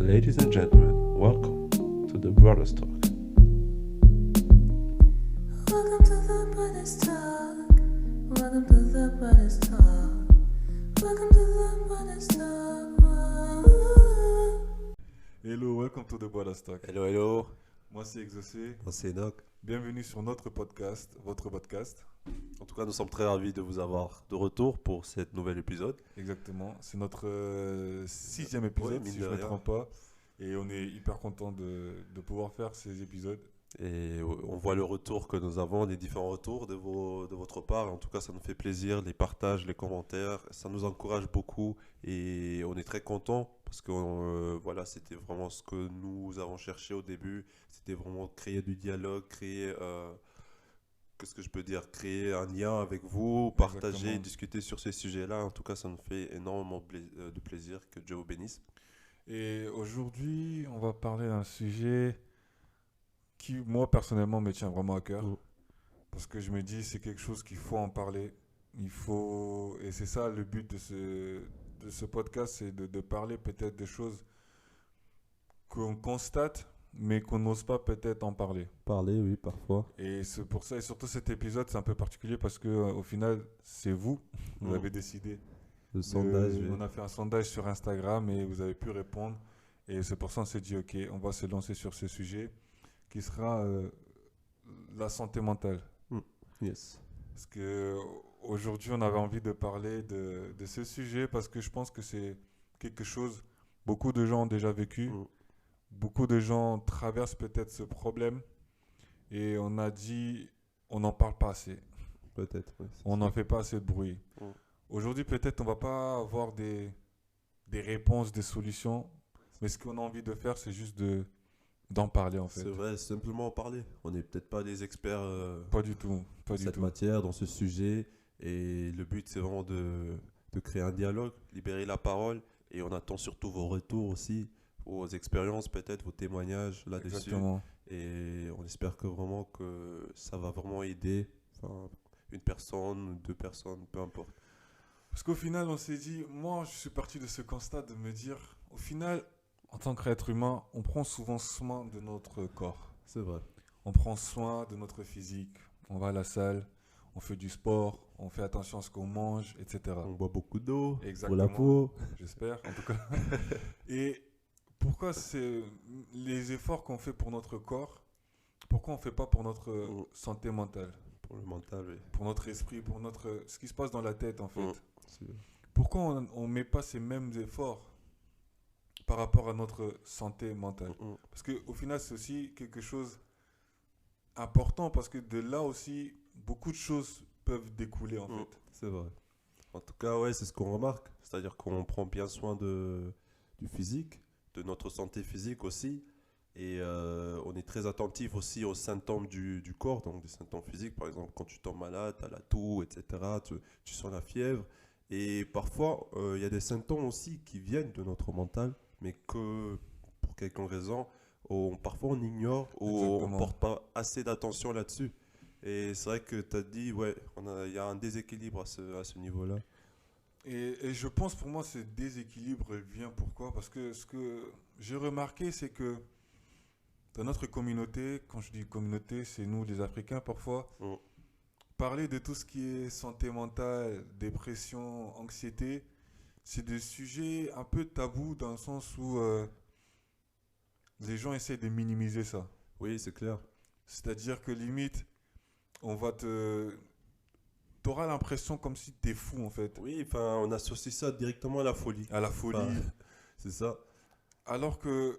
Ladies and gentlemen, welcome to the Brothers Talk. Welcome to the Brothers Talk. Welcome to the Brothers Talk. Welcome to the Brothers Talk. Hello, welcome to the Brothers Talk. Hello. Moi c'est Exaucé. Moi c'est Enoch. Bienvenue sur notre podcast, votre podcast. En tout cas, nous sommes très ravis de vous avoir de retour pour cet nouvel épisode. Exactement. C'est notre sixième épisode, Ouais, mine si de je ne me rien. trompe pas. Et on est hyper content de pouvoir faire ces épisodes. Et on voit le retour que nous avons, les différents retours de votre part. En tout cas, ça nous fait plaisir, les partages, les commentaires. Ça nous encourage beaucoup et on est très content parce que voilà, c'était vraiment ce que nous avons cherché au début. C'était vraiment créer du dialogue, créer créer un lien avec vous, partager, Exactement. discuter sur ces sujets-là. En tout cas, ça nous fait énormément de plaisir. Que Dieu vous bénisse. Et aujourd'hui, on va parler d'un sujet qui, moi, personnellement, me tient vraiment à cœur. Mm. Parce que je me dis, c'est quelque chose qu'il faut en parler. Et c'est ça le but de ce podcast, c'est de parler peut-être des choses qu'on constate, mais qu'on n'ose pas peut-être en parler. Parler, oui, parfois. Et c'est pour ça, et surtout cet épisode, c'est un peu particulier parce que au final, c'est vous Mm. avez décidé. Le sondage, oui. On a fait un sondage sur Instagram et vous avez pu répondre. Et c'est pour ça qu'on s'est dit, ok, on va se lancer sur ce sujet qui sera la santé mentale. Yes. Parce que aujourd'hui, on avait envie de parler de ce sujet parce que je pense que c'est quelque chose, beaucoup de gens ont déjà vécu, Mm. beaucoup de gens traversent peut-être ce problème et on a dit, on n'en parle pas assez, Peut-être, oui. c'est on ça. n'en fait pas assez de bruit. Mm. Aujourd'hui, peut-être on va pas avoir des réponses, des solutions, mais ce qu'on a envie de faire, c'est juste d'en parler en fait. C'est vrai, simplement en parler. On n'est peut-être pas des experts Pas du tout, pas dans du cette tout. matière, dans ce sujet. Et le but, c'est vraiment de créer un dialogue, libérer la parole. Et on attend surtout vos retours aussi, vos expériences peut-être, vos témoignages là-dessus. Exactement. Et on espère que ça va vraiment aider une personne, deux personnes, peu importe. Parce qu'au final, on s'est dit, moi, je suis parti de ce constat de me dire, au final, en tant qu'être humain, on prend souvent soin de notre corps. C'est vrai. On prend soin de notre physique. On va à la salle, on fait du sport, on fait attention à ce qu'on mange, etc. On boit beaucoup d'eau pour Exactement. la peau. J'espère, en tout cas. Et pourquoi c'est les efforts qu'on fait pour notre corps, pourquoi on ne fait pas pour notre santé mentale, Pour le mental, oui. pour notre esprit, pour ce qui se passe dans la tête, en fait. C'est- Pourquoi on ne met pas ces mêmes efforts par rapport à notre santé mentale? Mm. Parce qu'au final, c'est aussi quelque chose important parce que de là aussi, beaucoup de choses peuvent découler en Mm. fait. C'est vrai. En tout cas, ouais, c'est ce qu'on remarque. C'est-à-dire qu'on prend bien soin du physique, de notre santé physique aussi. Et on est très attentif aussi aux symptômes du corps, donc des symptômes physiques. Par exemple, quand tu tombes malade, tu as la toux, etc. Tu sens la fièvre. Et parfois, il y a des symptômes aussi qui viennent de notre mental, mais que pour quelques raisons, parfois on ignore ou on Exactement. ne porte pas assez d'attention là-dessus. Et c'est vrai que tu as dit, ouais, il y a un déséquilibre à ce niveau-là. Et je pense pour moi, ce déséquilibre vient pourquoi? Parce que ce que j'ai remarqué, c'est que dans notre communauté, quand je dis communauté, c'est nous les Africains parfois, Mm. parler de tout ce qui est santé mentale, dépression, anxiété, c'est des sujets un peu tabous dans le sens où les gens essaient de minimiser ça. Oui, c'est clair. C'est-à-dire que limite, t'auras l'impression comme si t'es fou en fait, Oui, enfin, on associe ça directement à la folie. à la folie. Enfin, c'est ça. Alors que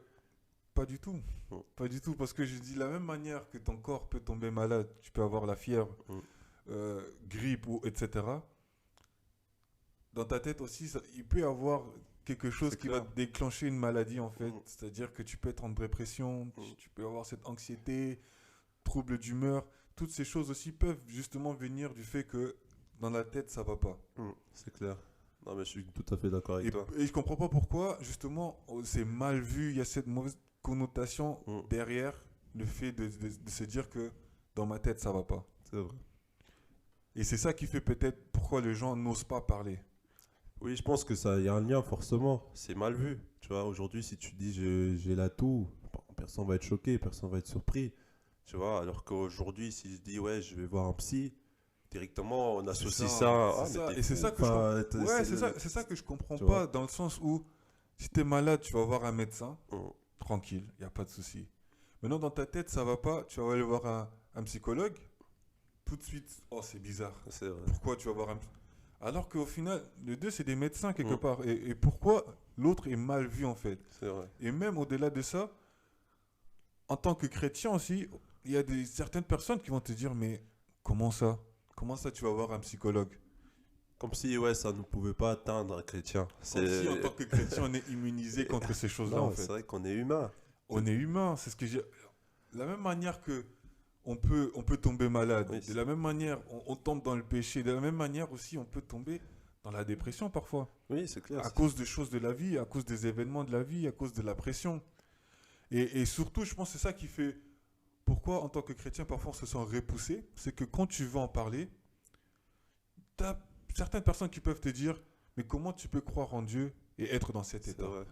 pas du tout. Mm. Pas du tout. Parce que je dis de la même manière que ton corps peut tomber malade, tu peux avoir la fièvre, grippe, etc. Dans ta tête aussi, il peut y avoir quelque chose C'est qui clair. va déclencher une maladie en fait. Mm. C'est-à-dire que tu peux être en dépression, Mm. tu peux avoir cette anxiété, trouble d'humeur. Toutes ces choses aussi peuvent justement venir du fait que dans la tête, ça va pas. C'est clair. Non, mais je suis tout à fait d'accord avec toi. Et je comprends pas pourquoi, justement, c'est mal vu, il y a cette mauvaise connotation Mm. derrière le fait de se dire que dans ma tête, ça va pas. C'est vrai. Et c'est ça qui fait peut-être pourquoi les gens n'osent pas parler. Oui, je pense que ça, il y a un lien forcément. C'est mal vu. Tu vois, aujourd'hui, si tu dis j'ai la toux, bon, personne va être choqué, personne va être surpris. Tu vois, alors qu'aujourd'hui, si je dis ouais, je vais voir un psy, directement on associe ça à, c'est mais ça. t'es Et c'est fou. ça que je Enfin, ouais, c'est ça que je comprends tu pas vois. dans le sens où si t'es malade, tu vas voir un médecin, Mm. tranquille, il y a pas de souci. Maintenant dans ta tête, ça va pas, tu vas aller voir un psychologue, tout de suite, oh c'est bizarre. C'est vrai. Pourquoi tu vas voir un alors qu'au final, les deux c'est des médecins quelque Mm. part et pourquoi l'autre est mal vu en fait. C'est vrai. Et même au-delà de ça, en tant que chrétien aussi, il y a certaines personnes qui vont te dire mais comment ça? Comment ça tu vas voir un psychologue? Comme si ouais, ça ne pouvait pas atteindre un chrétien. Comme si en tant que chrétien on est immunisé contre ces choses-là en Non, fait. c'est vrai qu'on est humain. On est humain, c'est ce que j'ai. De la même manière que on peut tomber malade, Oui, de la même manière on tombe dans le péché, de la même manière aussi on peut tomber dans la dépression parfois, oui, c'est clair. à cause des choses de la vie, à cause des événements de la vie, à cause de la pression. Et surtout, je pense que c'est ça qui fait pourquoi en tant que chrétien parfois on se sent repoussé, c'est que quand tu veux en parler, tu as certaines personnes qui peuvent te dire, mais comment tu peux croire en Dieu et être dans cet C'est état? vrai.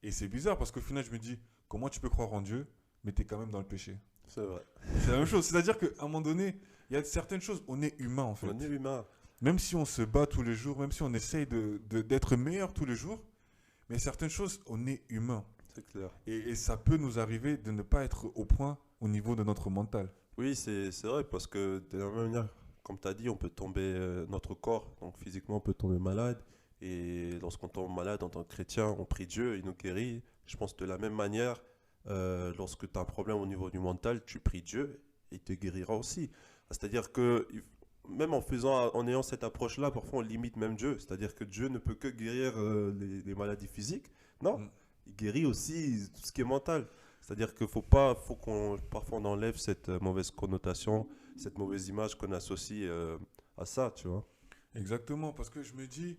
Et c'est bizarre parce qu'au final, je me dis, comment tu peux croire en Dieu, mais tu es quand même dans le péché? C'est vrai. C'est la même chose. C'est-à-dire qu'à un moment donné, il y a certaines choses, on est humain en fait. On est humain. Même si on se bat tous les jours, même si on essaye d'être meilleur tous les jours, mais certaines choses, on est humain. C'est clair. Et ça peut nous arriver de ne pas être au point au niveau de notre mental. Oui, c'est vrai, parce que de la même manière, comme tu as dit, on peut tomber, notre corps, donc physiquement, on peut tomber malade. Et lorsqu'on tombe malade en tant que chrétien, on prie Dieu, il nous guérit. Je pense de la même manière, lorsque tu as un problème au niveau du mental, tu pries Dieu, et il te guérira aussi. C'est-à-dire que, même en ayant cette approche-là, parfois on limite même Dieu. C'est-à-dire que Dieu ne peut que guérir les maladies physiques. Non, Mm. il guérit aussi tout ce qui est mental. C'est-à-dire qu'il faut qu'on parfois on enlève cette mauvaise connotation, cette mauvaise image qu'on associe à ça, tu vois. Exactement, parce que je me dis,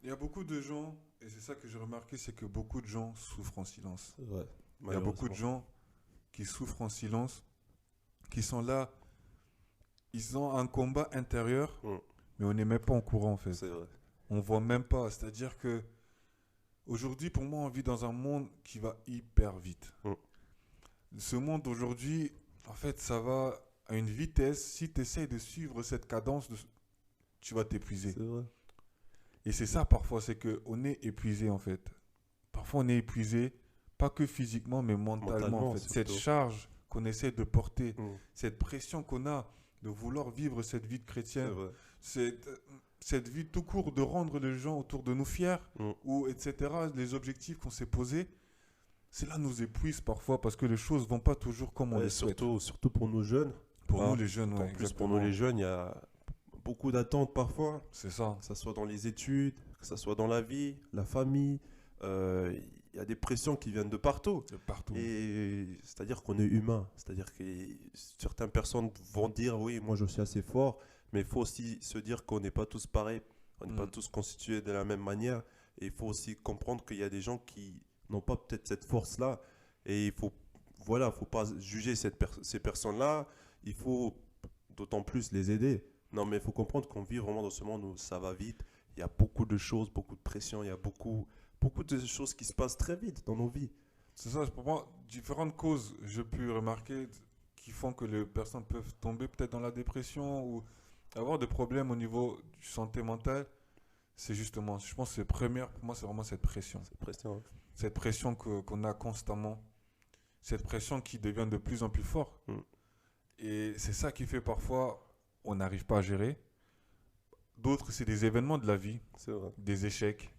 il y a beaucoup de gens, et c'est ça que j'ai remarqué, c'est que beaucoup de gens souffrent en silence. C'est vrai. Il y a beaucoup de gens qui souffrent en silence, qui sont là, ils ont un combat intérieur, Mm. mais on n'est même pas en courant en fait. C'est vrai. On voit même pas. C'est-à-dire que aujourd'hui, pour moi, on vit dans un monde qui va hyper vite. Mm. Ce monde aujourd'hui, en fait, ça va à une vitesse. Si tu essayes de suivre cette cadence, tu vas t'épuiser. C'est vrai. Et c'est ça parfois, c'est qu'on est épuisé en fait. Parfois, on est épuisé, pas que physiquement, mais mentalement en fait. Surtout. Cette charge qu'on essaie de porter, Mm. cette pression qu'on a de vouloir vivre cette vie de C'est chrétien, vrai. cette vie tout court de rendre les gens autour de nous fiers, Mm. ou etc., les objectifs qu'on s'est posés, cela nous épuise parfois parce que les choses vont pas toujours comme on Et les souhaite. surtout pour nous jeunes. Pour Ah, nous les jeunes, En ouais, plus, pour exactement. nous les jeunes, il y a beaucoup d'attentes parfois, C'est ça. que ce soit dans les études, que ce soit dans la vie, la famille. Il y a des pressions qui viennent de partout. De partout. Et c'est-à-dire qu'on est humain. C'est-à-dire que certaines personnes vont dire oui, moi je suis assez fort, mais il faut aussi se dire qu'on n'est pas tous pareils, on n'est pas Mm. tous constitués de la même manière. Et il faut aussi comprendre qu'il y a des gens qui n'ont pas peut-être cette force-là. Et il faut, voilà, faut pas juger ces personnes-là. Il faut d'autant plus les aider. Non, mais il faut comprendre qu'on vit vraiment dans ce monde où ça va vite. Il y a beaucoup de choses, beaucoup de pression, il y a beaucoup de choses qui se passent très vite dans nos vies. C'est ça, pour moi, différentes causes, j'ai pu remarquer, qui font que les personnes peuvent tomber peut-être dans la dépression ou avoir des problèmes au niveau du santé mentale. C'est justement, je pense que pour moi, c'est vraiment cette pression. C'est pression. Hein. Cette pression qu'on a constamment. Cette pression qui devient de plus en plus forte. Mm. Et c'est ça qui fait parfois, on n'arrive pas à gérer. D'autres, c'est des événements de la vie, C'est vrai. des échecs,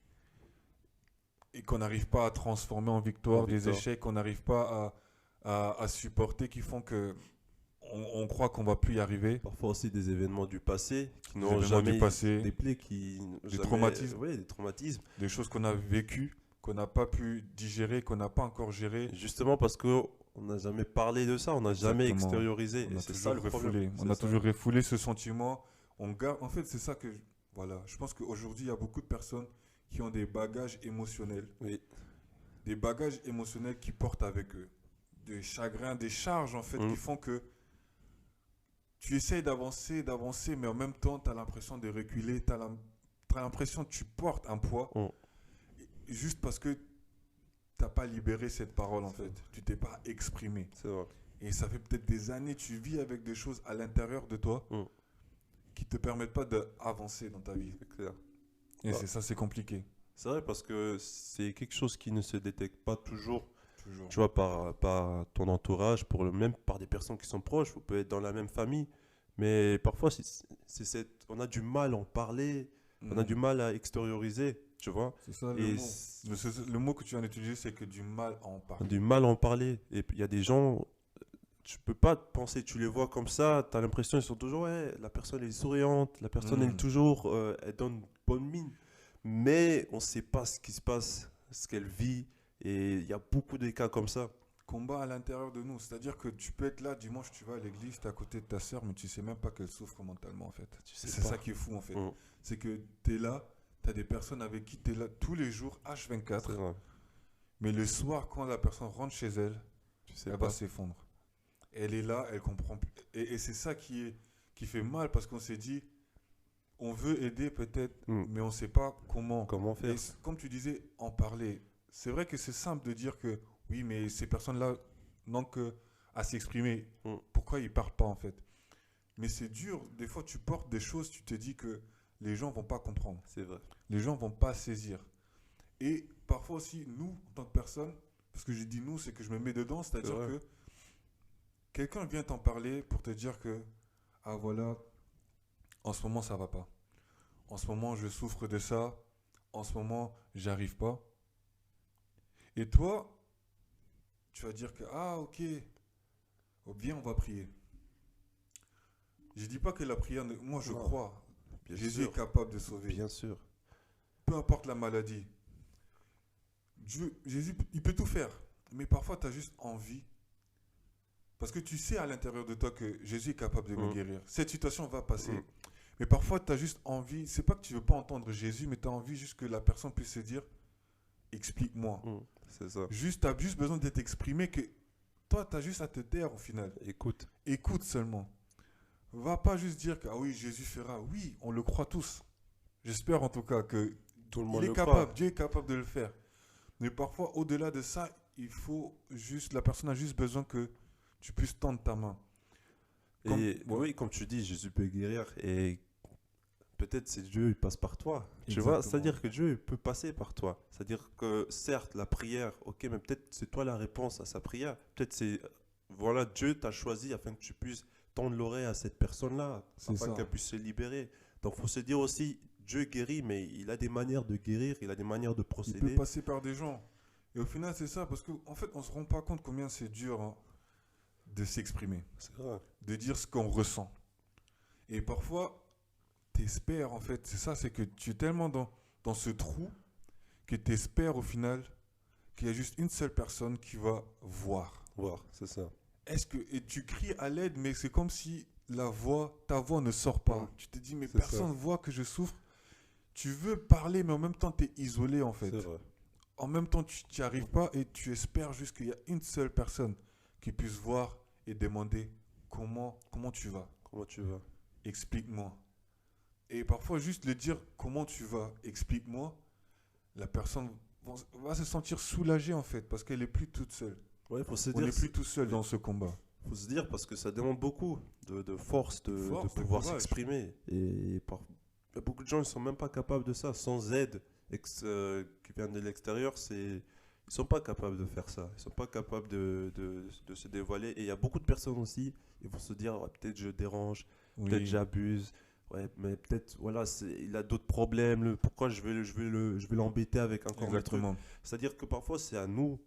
et qu'on n'arrive pas à transformer en victoire, En des victoire. échecs qu'on n'arrive pas à supporter, qui font que on croit qu'on va plus y arriver. Parfois aussi des événements du passé qui Des n'ont événements jamais du passé, des plaies qui des traumatismes. Oui, des traumatismes. des choses qu'on a vécues, qu'on n'a pas pu digérer, qu'on n'a pas encore géré. Justement parce que on n'a jamais parlé de ça, on n'a jamais Exactement. extériorisé. On Et a c'est toujours ça le problème. refoulé. On C'est a ça. toujours refoulé ce sentiment. On garde. En fait, c'est ça que. Voilà. Je pense qu'aujourd'hui, il y a beaucoup de personnes qui ont des bagages émotionnels. Oui. Des bagages émotionnels qui portent avec eux. Des chagrins, des charges, en fait, Mm. qui font que tu essayes d'avancer, mais en même temps, tu as l'impression de reculer. as l'impression que tu portes un poids Mm. juste parce que tu n'as pas libéré cette parole en fait. Tu t'es pas exprimé. C'est vrai. Et ça fait peut-être des années, tu vis avec des choses à l'intérieur de toi Mm. qui te permettent pas d'avancer dans ta vie. C'est clair. Et Ouais. c'est ça, c'est compliqué. C'est vrai parce que c'est quelque chose qui ne se détecte pas toujours, Toujours. tu vois, par ton entourage, même par des personnes qui sont proches. Vous pouvez être dans la même famille, mais parfois, on a du mal à en parler, on a du mal à extérioriser, tu vois. C'est ça le Et mot. Le mot que tu viens d'utiliser, c'est que du mal à en on a parler. du mal à en parler. Et puis, il y a des gens, tu peux pas te penser, tu les vois comme ça, tu as l'impression qu'ils sont toujours, ouais, la personne est souriante, la personne elle est toujours, elle donne bonne mine. Mais on ne sait pas ce qui se passe, ce qu'elle vit. Et il y a beaucoup de cas comme ça. Combat à l'intérieur de nous. C'est-à-dire que tu peux être là dimanche, tu vas à l'église, tu es à côté de ta sœur, mais tu sais même pas qu'elle souffre mentalement en fait. sais C'est pas. ça qui est fou en fait. Mm. C'est que tu es là, tu as des personnes avec qui tu es là tous les jours, H24. C'est vrai. Mais le soir, quand la personne rentre chez elle, Tu sais elle pas. va s'effondrer. Elle est là, elle comprend plus. Et c'est ça qui fait mal parce qu'on s'est dit, on veut aider peut-être, Mm. mais on ne sait pas comment. Comment faire? Et comme tu disais, en parler. C'est vrai que c'est simple de dire que oui, mais ces personnes-là n'ont que à s'exprimer. Mm. Pourquoi ils ne parlent pas en fait? Mais c'est dur. Des fois, tu portes des choses, tu te dis que les gens ne vont pas comprendre. C'est vrai. Les gens ne vont pas saisir. Et parfois aussi, nous, en tant que personne, parce que je dis nous, c'est que je me mets dedans, c'est-à-dire C'est vrai. que quelqu'un vient t'en parler pour te dire que, ah voilà, en ce moment, ça va pas. En ce moment, je souffre de ça. En ce moment, j'arrive pas. Et toi, tu vas dire que, ah ok, oh, bien, on va prier. Je dis pas que la prière, moi je Non. crois. Bien Jésus sûr. est capable de sauver. Bien sûr. Peu importe la maladie. Jésus, il peut tout faire. Mais parfois, tu as juste envie. Parce que tu sais à l'intérieur de toi que Jésus est capable de me Mm. guérir. Cette situation va passer. Mm. Mais parfois, tu as juste envie. C'est pas que tu veux pas entendre Jésus, mais tu as envie juste que la personne puisse se dire, explique-moi. Mm. C'est ça. Juste, tu as juste besoin d'être exprimé que toi, tu as juste à te taire au final. Écoute. Écoute seulement. Va pas juste dire que, ah oui, Jésus fera. Oui, on le croit tous. J'espère en tout cas que Tout le monde il est le capable, croit. Dieu est capable de le faire. Mais parfois, au-delà de ça, il faut juste, la personne a juste besoin que tu puisses tendre ta main. Comme- Et oui, comme tu dis, Jésus peut guérir. Et peut-être c'est Dieu, il passe par toi. Tu vois, Exactement. c'est-à-dire que Dieu il peut passer par toi. C'est-à-dire que certes, la prière, ok, mais peut-être c'est toi la réponse à sa prière. Peut-être c'est, voilà, Dieu t'a choisi afin que tu puisses tendre l'oreille à cette personne-là, C'est afin ça. qu'elle puisse se libérer. Donc, il faut se dire aussi, Dieu guérit, mais il a des manières de guérir, il a des manières de Il peut procéder. passer par des gens. Et au final, c'est ça, parce qu'en fait, on se rend pas compte combien c'est dur hein, de s'exprimer, C'est vrai. de dire ce qu'on ressent. Et parfois, t'espères, en fait, c'est ça, c'est que tu es tellement dans ce trou que t'espères au final qu'il y a juste une seule personne qui va voir. Voir, c'est ça. Et tu cries à l'aide, mais c'est comme si ta voix ne sort pas. Mm. Tu te dis, mais C'est personne ne voit que je souffre. Tu veux parler, mais en même temps, tu es isolé, en fait. C'est vrai. En même temps, tu n'y arrives pas et tu espères juste qu'il y a une seule personne qui puisse voir et demander comment tu vas. Comment tu vas? Explique-moi. Et parfois, juste le dire comment tu vas, explique-moi, la personne va se sentir soulagée, en fait, parce qu'elle n'est plus toute seule. Ouais, faut se On dire. n'est plus tout seul dans ce combat. Faut se dire parce que ça demande beaucoup de force, de Force, de pouvoir courage. s'exprimer. Et il y a beaucoup de gens qui ne sont même pas capables de ça. Sans aide qui vient de l'extérieur, ils ne sont pas capables de faire ça. Ils ne sont pas capables de se dévoiler. Et il y a beaucoup de personnes aussi, ils vont se dire, ouais, peut-être je dérange, peut-être j'abuse. Ouais, mais peut-être, voilà, il a d'autres problèmes. Pourquoi je vais l'embêter avec encore un truc. Exactement. C'est-à-dire que parfois, c'est à nous,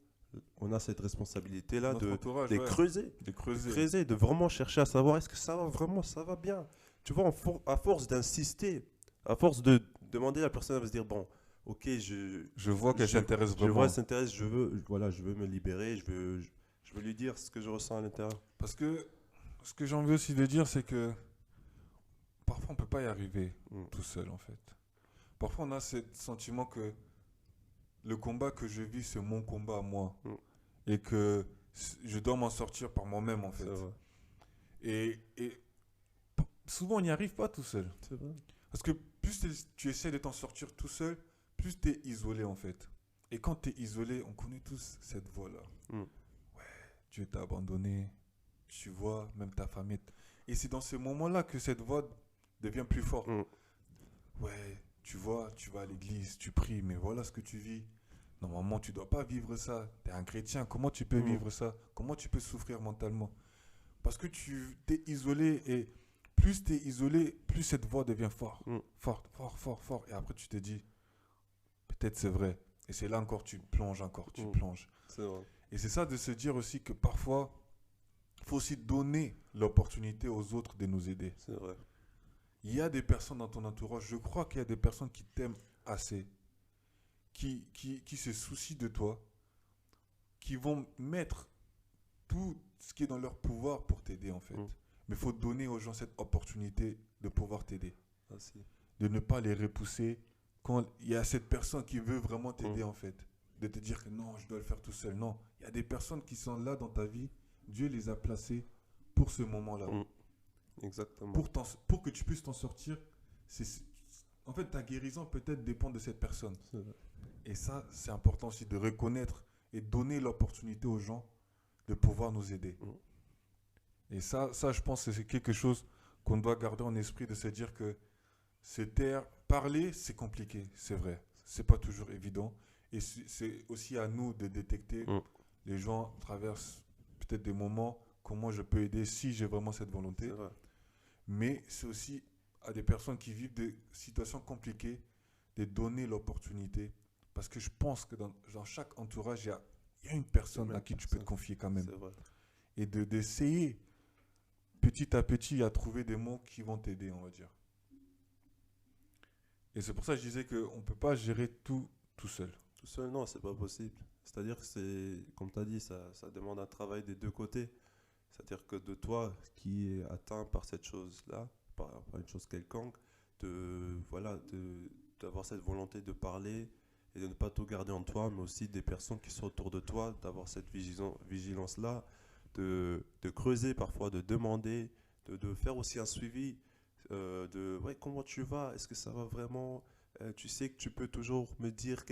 on a cette responsabilité-là Notre de entourage, les ouais. creuser. De creuser. Creuser, de vraiment chercher à savoir est-ce que ça va vraiment, ça va bien. Tu vois, à force d'insister, à force de demander à la personne, elle va se dire bon, ok, Je vois qu'elle s'intéresse je vraiment. vois, elle s'intéresse, je veux me libérer, je veux lui dire ce que je ressens à l'intérieur. Parce que ce que j'ai envie aussi de dire, c'est que parfois on ne peut pas y arriver tout seul, en fait. Parfois on a ce sentiment que le combat que je vis, c'est mon combat à moi. Mm. Et que je dois m'en sortir par moi-même, en fait. C'est vrai. Et souvent on n'y arrive pas tout seul. C'est vrai. Parce que plus plus tu essaies de t'en sortir tout seul, plus tu es isolé en fait. Et quand tu es isolé, on connaît tous cette voix-là. Mm. Dieu t'a abandonné, tu vois, même ta famille. Et c'est dans ces moments-là que cette voix devient plus forte. Mm. Ouais, tu vois, tu vas à l'église, tu pries, mais voilà ce que tu vis. Normalement, tu dois pas vivre ça. Tu es un chrétien, comment tu peux vivre ça? Comment tu peux souffrir mentalement? Parce que tu t'es isolé et plus tu es isolé, plus cette voix devient forte. Forte, fort, fort, fort. Et après, tu te dis, peut-être c'est vrai. Et c'est là encore, tu plonges encore, tu plonges. C'est vrai. Et c'est ça de se dire aussi que parfois, il faut aussi donner l'opportunité aux autres de nous aider. C'est vrai. Il y a des personnes dans ton entourage, je crois qu'il y a des personnes qui t'aiment assez, qui se soucient de toi, qui vont mettre tout ce qui est dans leur pouvoir pour t'aider en fait. Mais il faut donner aux gens cette opportunité de pouvoir t'aider. Merci. De ne pas les repousser quand il y a cette personne qui veut vraiment t'aider en fait. De te dire que non, je dois le faire tout seul. Non, il y a des personnes qui sont là dans ta vie. Dieu les a placées pour ce moment-là. Exactement. Pour que tu puisses t'en sortir, en fait, ta guérison peut-être dépend de cette personne. C'est vrai. Et ça, c'est important aussi de reconnaître et donner l'opportunité aux gens de pouvoir nous aider. Et ça, je pense que c'est quelque chose qu'on doit garder en esprit, de se dire que parler, c'est compliqué, c'est vrai. C'est pas toujours évident. Et c'est aussi à nous de détecter les gens traversent peut-être des moments, comment je peux aider si j'ai vraiment cette volonté. C'est vrai. Mais c'est aussi à des personnes qui vivent des situations compliquées de donner l'opportunité. Parce que je pense que dans chaque entourage, il y a une personne à qui tu peux te confier quand même. C'est vrai. Et d'essayer petit à petit à trouver des mots qui vont t'aider, on va dire. Et c'est pour ça que je disais qu'on ne peut pas gérer tout seul. Tout seul, non, c'est pas possible. C'est-à-dire que c'est, comme tu as dit, ça demande un travail des deux côtés. C'est-à-dire que de toi qui est atteint par cette chose-là, par une chose quelconque, d'avoir cette volonté de parler et de ne pas tout garder en toi, mais aussi des personnes qui sont autour de toi, d'avoir cette vigilance-là, de creuser parfois, de demander, de faire aussi un suivi, comment tu vas, est-ce que ça va vraiment, tu sais que tu peux toujours me dire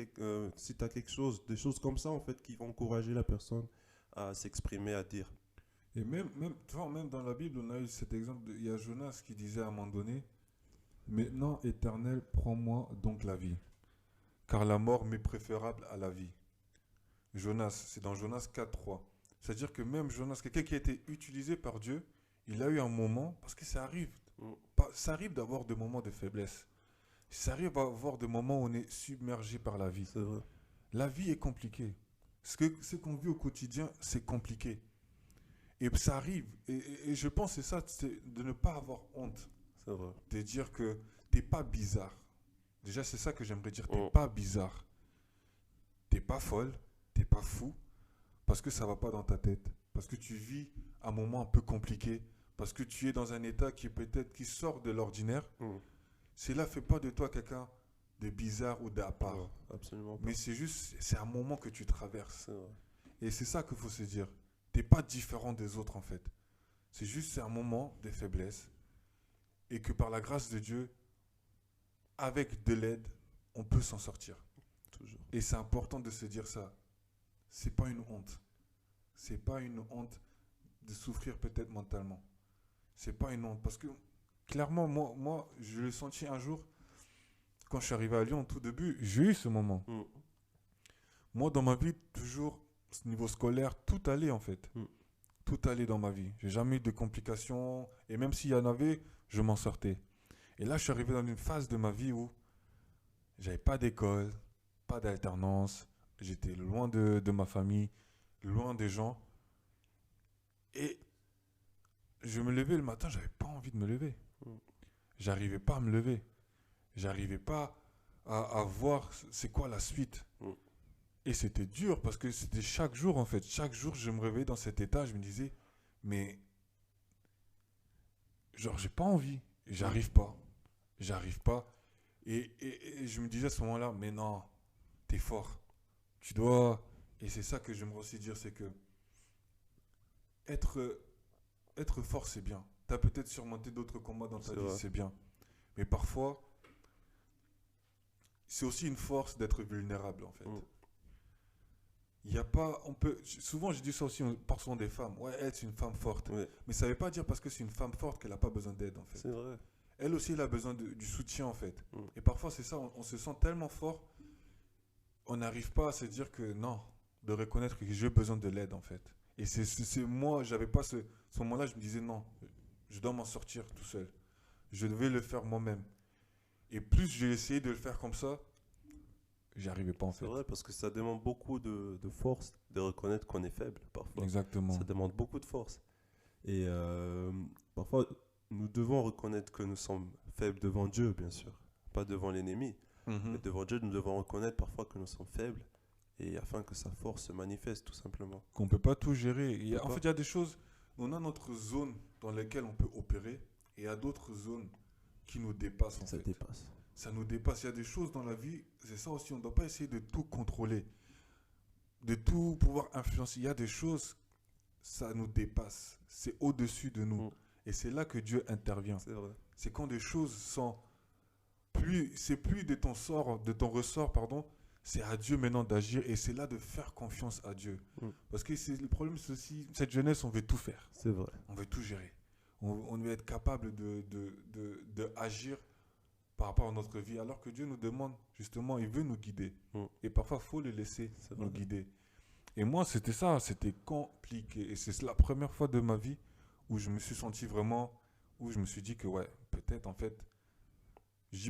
si tu as quelque chose, des choses comme ça en fait qui vont encourager la personne à s'exprimer, à dire. Et même, tu vois, même dans la Bible, on a eu cet exemple, il y a Jonas qui disait à un moment donné, « Maintenant, Éternel, prends-moi donc la vie, car la mort m'est préférable à la vie. » Jonas, c'est dans Jonas 4.3. C'est-à-dire que même Jonas, quelqu'un qui a été utilisé par Dieu, il a eu un moment, parce que ça arrive d'avoir des moments de faiblesse. Ça arrive à avoir des moments où on est submergé par la vie. C'est vrai. La vie est compliquée. Ce qu'on vit au quotidien, c'est compliqué. Et ça arrive. Et je pense que c'est ça, c'est de ne pas avoir honte. C'est vrai. De dire que t'es pas bizarre. Déjà, c'est ça que j'aimerais dire. T'es pas bizarre. T'es pas folle. T'es pas fou. Parce que ça va pas dans ta tête. Parce que tu vis un moment un peu compliqué. Parce que tu es dans un état qui peut-être qui sort de l'ordinaire. Cela fait pas de toi quelqu'un de bizarre ou d'à part. Non, absolument pas. Mais c'est juste, c'est un moment que tu traverses. C'est vrai. Et c'est ça qu'il faut se dire. T'es pas différent des autres en fait. C'est un moment de faiblesse. Et que par la grâce de Dieu, avec de l'aide, on peut s'en sortir. Toujours. Et c'est important de se dire ça. C'est pas une honte. C'est pas une honte de souffrir peut-être mentalement. C'est pas une honte. Parce que clairement, moi je l'ai senti un jour, quand je suis arrivé à Lyon, au tout début, j'ai eu ce moment. Moi, dans ma vie, toujours, niveau scolaire, tout allait en fait. Tout allait dans ma vie. J'ai jamais eu de complications. Et même s'il y en avait, je m'en sortais. Et là, je suis arrivé dans une phase de ma vie où j'avais pas d'école, pas d'alternance. J'étais loin de ma famille, loin des gens. Et je me levais le matin, j'avais pas envie de me lever. J'arrivais pas à me lever. J'arrivais pas à voir c'est quoi la suite. Et c'était dur parce que c'était chaque jour en fait. Chaque jour, je me réveillais dans cet état. Je me disais, mais genre, j'ai pas envie. J'arrive pas. J'arrive pas. Et je me disais à ce moment-là, mais non, t'es fort. Tu dois. Et c'est ça que j'aimerais aussi dire, c'est que être fort, c'est bien. Tu as peut-être surmonté d'autres combats dans ta vie, c'est bien. Mais parfois, c'est aussi une force d'être vulnérable, en fait. Mm. Il y a pas, on peut, souvent je dis ça aussi, on parle souvent des femmes. Ouais, elle, c'est une femme forte. Ouais, Mais ça ne veut pas dire parce que c'est une femme forte qu'elle n'a pas besoin d'aide, en fait. c'est vrai. Elle aussi, elle a besoin du soutien, en fait. Mm. Et parfois, c'est ça, on se sent tellement fort, on n'arrive pas à se dire que non, de reconnaître que j'ai besoin de l'aide, en fait. Et c'est moi, j'avais pas ce moment-là, je me disais non, je dois m'en sortir tout seul. Je devais le faire moi-même. Et plus j'ai essayé de le faire comme ça, j'y arrivais pas, en C'est fait. vrai parce que ça demande beaucoup de force de reconnaître qu'on est faible parfois. Exactement. Ça demande beaucoup de force. Et parfois, nous devons reconnaître que nous sommes faibles devant Dieu, bien sûr. Pas devant l'ennemi. Mhm. Mais devant Dieu, nous devons reconnaître parfois que nous sommes faibles. Et afin que sa force se manifeste, tout simplement. Qu'on peut pas tout gérer. peut En pas. fait, il y a des choses, on a notre zone dans laquelle on peut opérer, et il y a d'autres zones qui nous dépassent, en Ça fait. dépasse. Ça nous dépasse. Il y a des choses dans la vie, c'est ça aussi, on ne doit pas essayer de tout contrôler, de tout pouvoir influencer. Il y a des choses, ça nous dépasse. C'est au-dessus de nous. Mm. Et c'est là que Dieu intervient. C'est vrai. C'est quand des choses sont c'est plus de ton sort, de ton ressort, pardon. C'est à Dieu maintenant d'agir, et c'est là de faire confiance à Dieu. Mm. Parce que le problème, c'est aussi, cette jeunesse, on veut tout faire. C'est vrai. On veut tout gérer. On veut être capable de agir par rapport à notre vie, alors que Dieu nous demande, justement, il veut nous guider. Mm. Et parfois, il faut le laisser C'est nous vrai. guider. Et moi, c'était ça, c'était compliqué. Et c'est la première fois de ma vie où je me suis senti vraiment, où je me suis dit que, ouais, peut-être, en fait, je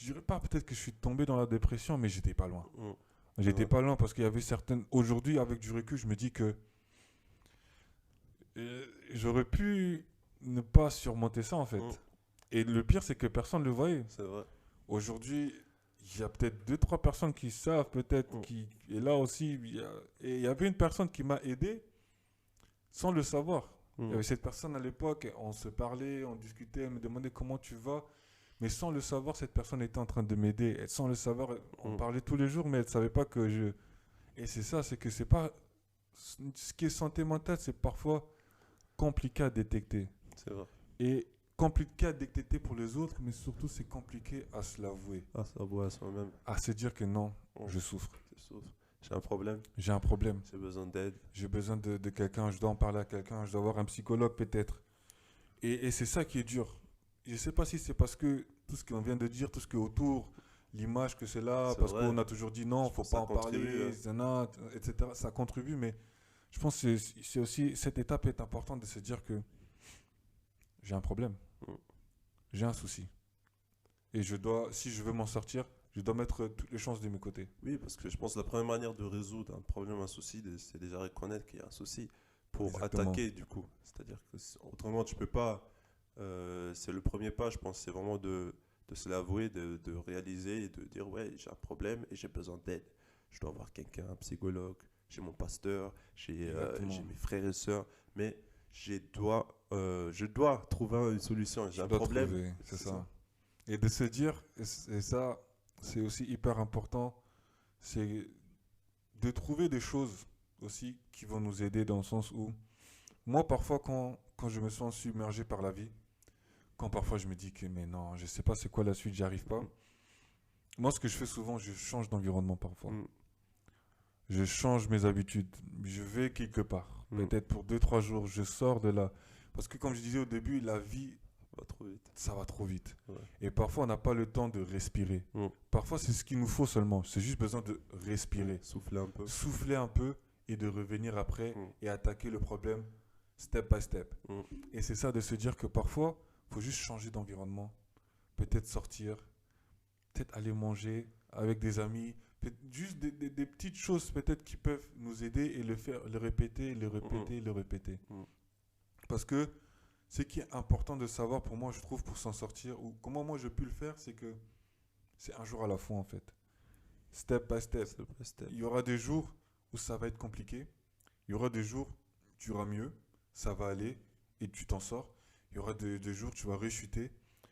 dirais pas peut-être que je suis tombé dans la dépression, mais j'étais pas loin. Mm. J'étais Ouais. pas loin parce qu'il y avait certaines. Aujourd'hui, avec du recul, je me dis que j'aurais pu ne pas surmonter ça, en fait. Mm. Et le pire, c'est que personne ne le voyait. C'est vrai. Aujourd'hui, il y a peut-être 2-3 personnes qui savent, peut-être. Mm. Et là aussi, et il y avait une personne qui m'a aidé sans le savoir. Il y Mm. avait cette personne à l'époque, on se parlait, on discutait, elle me demandait comment tu vas. Mais sans le savoir, cette personne était en train de m'aider. Et sans le savoir, on Mm. parlait tous les jours, mais elle ne savait pas que je. Et c'est ça, c'est que c'est pas. Ce qui est santé mentale, c'est parfois compliqué à détecter. C'est vrai. Et compliqué à détecter pour les autres, mais surtout, c'est compliqué à se l'avouer. Ah, ça vaut à soi-même. À se dire que non, Mm. je souffre. Je souffre. J'ai un problème. J'ai un problème. J'ai besoin d'aide. J'ai besoin de quelqu'un. Je dois en parler à quelqu'un. Je dois avoir un psychologue, peut-être. Et c'est ça qui est dur. Je ne sais pas si c'est parce que tout ce qu'on vient de dire, tout ce qui est autour, l'image que c'est là, C'est parce vrai. qu'on a toujours dit non, il Je ne faut pense pas que en ça parler, contribue, zana, etc. Ça contribue, mais je pense que c'est aussi, cette étape est importante de se dire que j'ai un problème, Mm. j'ai un souci. Et je dois, si je veux m'en sortir, je dois mettre toutes les chances de mes côtés. Oui, parce que je pense que la première manière de résoudre un problème, un souci, c'est déjà reconnaître qu'il y a un souci pour Exactement. attaquer du coup. C'est-à-dire que autrement, tu peux pas. C'est le premier pas, je pense, c'est vraiment de se l'avouer, de réaliser et de dire ouais, j'ai un problème et j'ai besoin d'aide. Je dois voir quelqu'un, un psychologue, j'ai mon pasteur, j'ai Exactement. mes frères et sœurs, mais je dois trouver une solution. J'ai Je un dois problème. trouver, c'est ça. Et de se dire, et ça, c'est aussi hyper important, c'est de trouver des choses aussi qui vont nous aider dans le sens où, moi, parfois, quand je me sens submergé par la vie, quand parfois je me dis que, mais non, je sais pas c'est quoi la suite, j'y arrive pas. Moi, ce que je fais souvent, je change d'environnement parfois. Mm. Je change mes habitudes. Je vais quelque part. Mm. Peut-être pour 2-3 jours, je sors de là. Parce que comme je disais au début, la vie, Va trop vite. ça va trop vite. Ouais. Et parfois, on n'a pas le temps de respirer. Mm. Parfois, c'est ce qu'il nous faut seulement. C'est juste besoin de respirer. Souffler un peu. Souffler un peu et de revenir après Mm. et attaquer le problème step by step. Mm. Et c'est ça de se dire que parfois, il faut juste changer d'environnement. Peut-être sortir. Peut-être aller manger avec des amis. Juste des petites choses peut-être qui peuvent nous aider et le faire, le répéter, le répéter, le répéter. Mm. Parce que ce qui est important de savoir pour moi, je trouve, pour s'en sortir, ou comment moi je peux le faire, c'est que c'est un jour à la fois en fait. Step by step. Step by step. Il y aura des jours où ça va être compliqué. Il y aura des jours où tu iras mieux, ça va aller et tu t'en sors. Il y aura des jours où tu vas rechuter.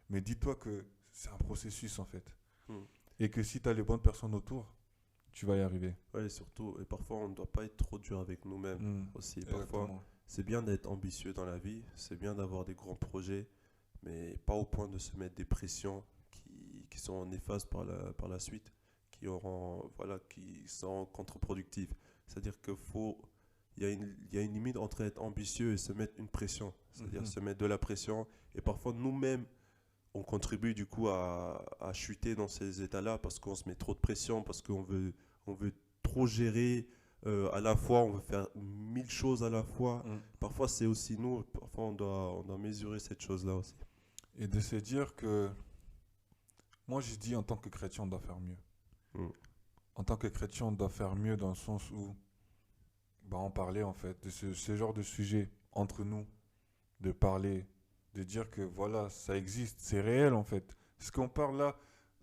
Mais dis-toi que c'est un processus en fait. Mm. Et que si tu as les bonnes personnes autour, tu vas y arriver. Ouais, surtout, et parfois on ne doit pas être trop dur avec nous-mêmes Mm. aussi. Parfois, Exactement. c'est bien d'être ambitieux dans la vie, c'est bien d'avoir des grands projets, mais pas au point de se mettre des pressions qui sont néfastes par la suite. qui sont contre-productives. C'est-à-dire il y a une limite entre être ambitieux et se mettre une pression. C'est-à-dire se mettre de la pression. Et parfois, nous-mêmes, on contribue du coup à chuter dans ces états-là parce qu'on se met trop de pression, parce on veut trop gérer à la fois, on veut faire 1000 choses à la fois. Parfois, c'est aussi nous, parfois, on doit mesurer cette chose-là aussi. Et de se dire que, moi j'ai dit en tant que chrétien, on doit faire mieux. En tant que chrétien, on doit faire mieux dans le sens où on parlait en fait de ce genre de sujet entre nous, de parler, de dire que voilà, ça existe, c'est réel en fait. Ce qu'on parle là,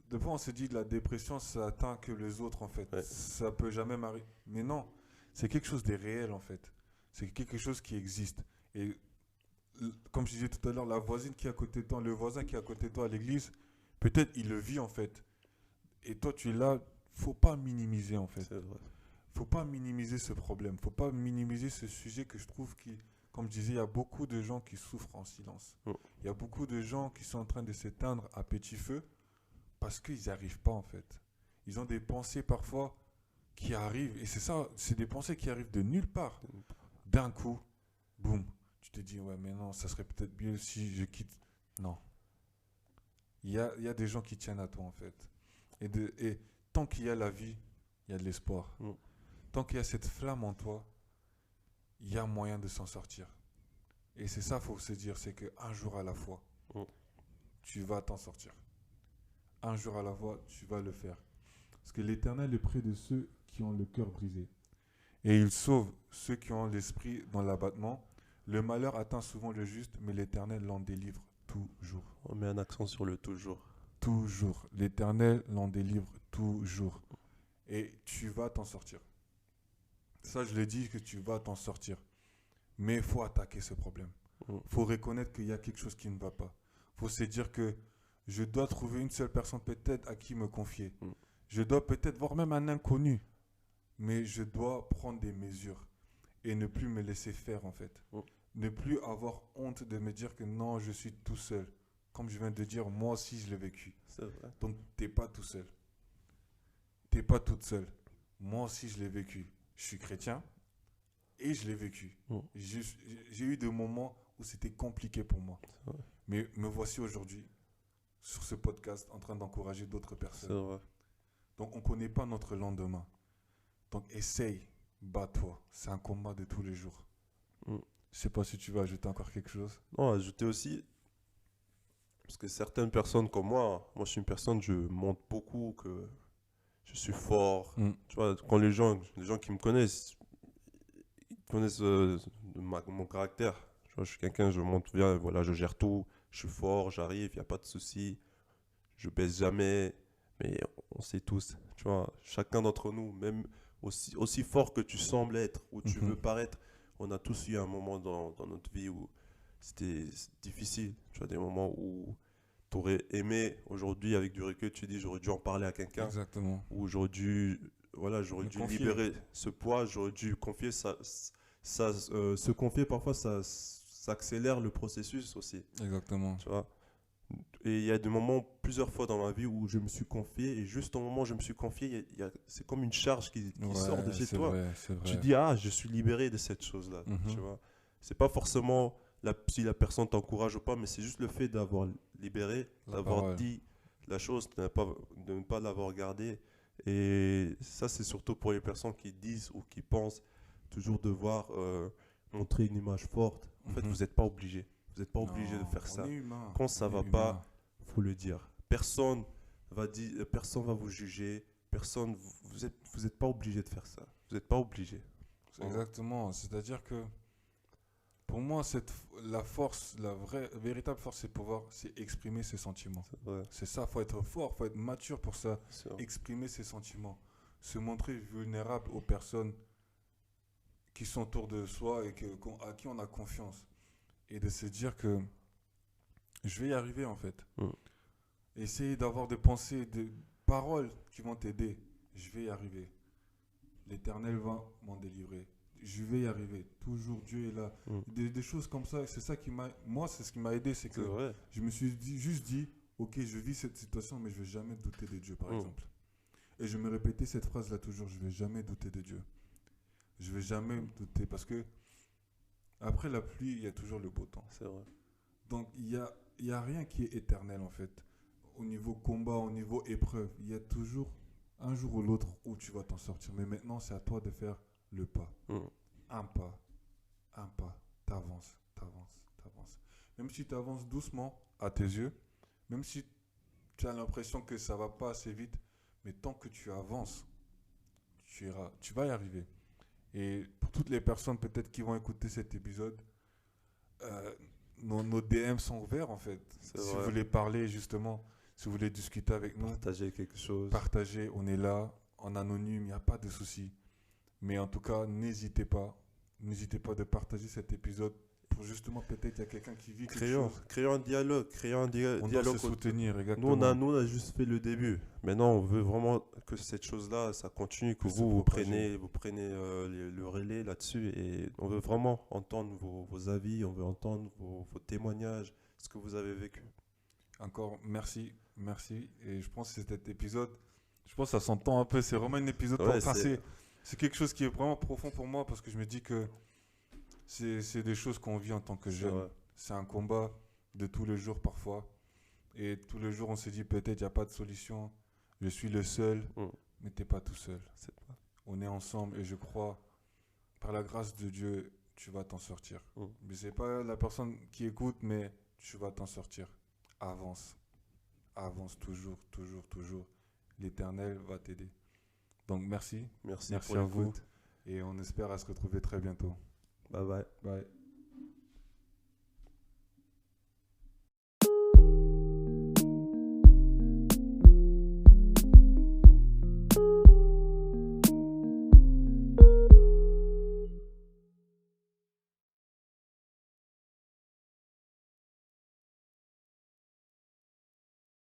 des fois on se dit de la dépression, ça atteint que les autres en fait. Ouais. Ça peut jamais m'arriver. Mais non, c'est quelque chose de réel en fait. C'est quelque chose qui existe. Et comme je disais tout à l'heure, la voisine qui est à côté de toi, le voisin qui est à côté de toi à l'église, peut-être il le vit en fait. Et toi tu es là, faut pas minimiser en fait. C'est vrai. Faut pas minimiser ce problème. Faut pas minimiser ce sujet que je trouve qui, comme je disais, il y a beaucoup de gens qui souffrent en silence. Il y a beaucoup de gens qui sont en train de s'éteindre à petit feu parce qu'ils n'y arrivent pas en fait. Ils ont des pensées parfois qui arrivent, et c'est ça, c'est des pensées qui arrivent de nulle part. D'un coup, boum, tu te dis, ouais mais non, ça serait peut-être mieux si je quitte. Non. Il y a des gens qui tiennent à toi en fait. Et tant qu'il y a la vie, il y a de l'espoir. Tant qu'il y a cette flamme en toi, il y a moyen de s'en sortir. Et c'est ça, faut se dire, c'est qu'un jour à la fois, tu vas t'en sortir. Un jour à la fois, tu vas le faire. Parce que l'Éternel est près de ceux qui ont le cœur brisé. Et il sauve ceux qui ont l'esprit dans l'abattement. Le malheur atteint souvent le juste, mais l'Éternel l'en délivre toujours. On met un accent sur le toujours. Toujours. L'Éternel l'en délivre toujours. Et tu vas t'en sortir. Ça, je le dis que tu vas t'en sortir. Mais il faut attaquer ce problème. Il faut reconnaître qu'il y a quelque chose qui ne va pas. Il faut se dire que je dois trouver une seule personne peut-être à qui me confier. Je dois peut-être voir même un inconnu. Mais je dois prendre des mesures et ne plus me laisser faire en fait. Ne plus avoir honte de me dire que non, je suis tout seul. Comme je viens de dire, moi aussi je l'ai vécu. C'est vrai. Donc t'es pas tout seul. T'es pas toute seule. Moi aussi je l'ai vécu. Je suis chrétien et je l'ai vécu. J'ai eu des moments où c'était compliqué pour moi. Mais me voici aujourd'hui sur ce podcast en train d'encourager d'autres personnes. C'est vrai. Donc on ne connaît pas notre lendemain. Donc essaye, bats-toi. C'est un combat de tous les jours. Je sais pas si tu veux ajouter encore quelque chose. Non, ajouter aussi, parce que certaines personnes comme moi je suis une personne, je montre beaucoup que je suis fort. Tu vois, quand les gens qui me connaissent, ils connaissent mon caractère. Tu vois, je suis quelqu'un, je montre bien, voilà, je gère tout, je suis fort, j'arrive, il n'y a pas de souci, je baisse jamais, mais on sait tous, tu vois, chacun d'entre nous, même aussi fort que tu sembles être, ou tu veux paraître, on a tous eu un moment dans notre vie où c'était difficile, tu vois, des moments où tu aurais aimé, aujourd'hui avec du recul, tu dis j'aurais dû en parler à quelqu'un. Exactement. Ou j'aurais dû libérer ce poids, j'aurais dû confier se confier parfois, ça accélère le processus aussi. Exactement. Tu vois. Et il y a des moments, plusieurs fois dans ma vie où je me suis confié, et juste au moment où je me suis confié, c'est comme une charge qui sort de chez toi. Vrai, c'est vrai. Tu dis, je suis libéré de cette chose-là. Tu vois. C'est pas forcément si la personne t'encourage ou pas, mais c'est juste le fait d'avoir libéré, d'avoir dit la chose, de ne pas l'avoir gardée. Et ça, c'est surtout pour les personnes qui disent ou qui pensent toujours devoir montrer une image forte. En fait, vous n'êtes pas obligé. Vous n'êtes pas obligé de faire ça. Quand ça ne va pas, il faut le dire. Personne va vous juger. Vous n'êtes pas obligé de faire ça. Vous n'êtes pas obligé. Exactement. C'est-à-dire que pour moi, la véritable force, c'est exprimer ses sentiments. C'est ça, il faut être fort, il faut être mature pour ça. Exprimer ses sentiments. Se montrer vulnérable aux personnes qui sont autour de soi et à qui on a confiance. Et de se dire que je vais y arriver en fait. Essayer d'avoir des pensées, des paroles qui vont t'aider. Je vais y arriver. L'Éternel va m'en délivrer. Je vais y arriver. Toujours Dieu est là. Des choses comme ça, c'est ça qui m'a... Moi, c'est ce qui m'a aidé, c'est que je me suis juste dit, ok, je vis cette situation, mais je ne vais jamais douter de Dieu, par exemple. Et je me répétais cette phrase-là toujours, je vais jamais douter de Dieu. Je vais jamais me douter parce que après la pluie, il y a toujours le beau temps. C'est vrai. Donc il y a rien qui est éternel en fait. Au niveau combat, au niveau épreuve, il y a toujours un jour ou l'autre où tu vas t'en sortir. Mais maintenant, c'est à toi de faire le pas. Mm. Un pas. T'avances. Même si tu avances doucement à tes yeux, même si tu as l'impression que ça va pas assez vite, mais tant que tu avances, tu vas y arriver. Et pour toutes les personnes peut-être qui vont écouter cet épisode, nos DM sont ouverts en fait. C'est Si vrai. vous voulez parler justement, si vous voulez discuter avec nous, Partager quelque chose. partagez, on est là, en anonyme, il n'y a pas de souci. Mais en tout cas, n'hésitez pas de partager cet épisode pour justement peut-être il y a quelqu'un qui vit quelque chose. Créons un dialogue. On doit dialogue. se soutenir, Nous exactement. on a juste fait le début. Maintenant, on veut vraiment que cette chose-là, ça continue, que Que se vous propager. prenez le relais là-dessus. Et on veut vraiment entendre vos avis, on veut entendre vos témoignages, ce que vous avez vécu. Encore merci. Et je pense que cet épisode, je pense que ça s'entend un peu. C'est vraiment un épisode. Ouais, Enfin, c'est- c'est quelque chose qui est vraiment profond pour moi parce que je me dis que c'est des choses qu'on vit en tant que C'est jeune. vrai. C'est un combat de tous les jours parfois. Et tous les jours, on se dit peut-être il n'y a pas de solution. Je suis le seul, mais tu n'es pas tout seul. C'est pas- On est ensemble et je crois, par la grâce de Dieu, tu vas t'en sortir. Mm. Mais c'est pas la personne qui écoute, mais tu vas t'en sortir. Avance. Avance toujours. L'Éternel va t'aider. Donc merci Merci Merci pour à vous. l'écoute. et on espère à se retrouver très bientôt. Bye bye. Bye.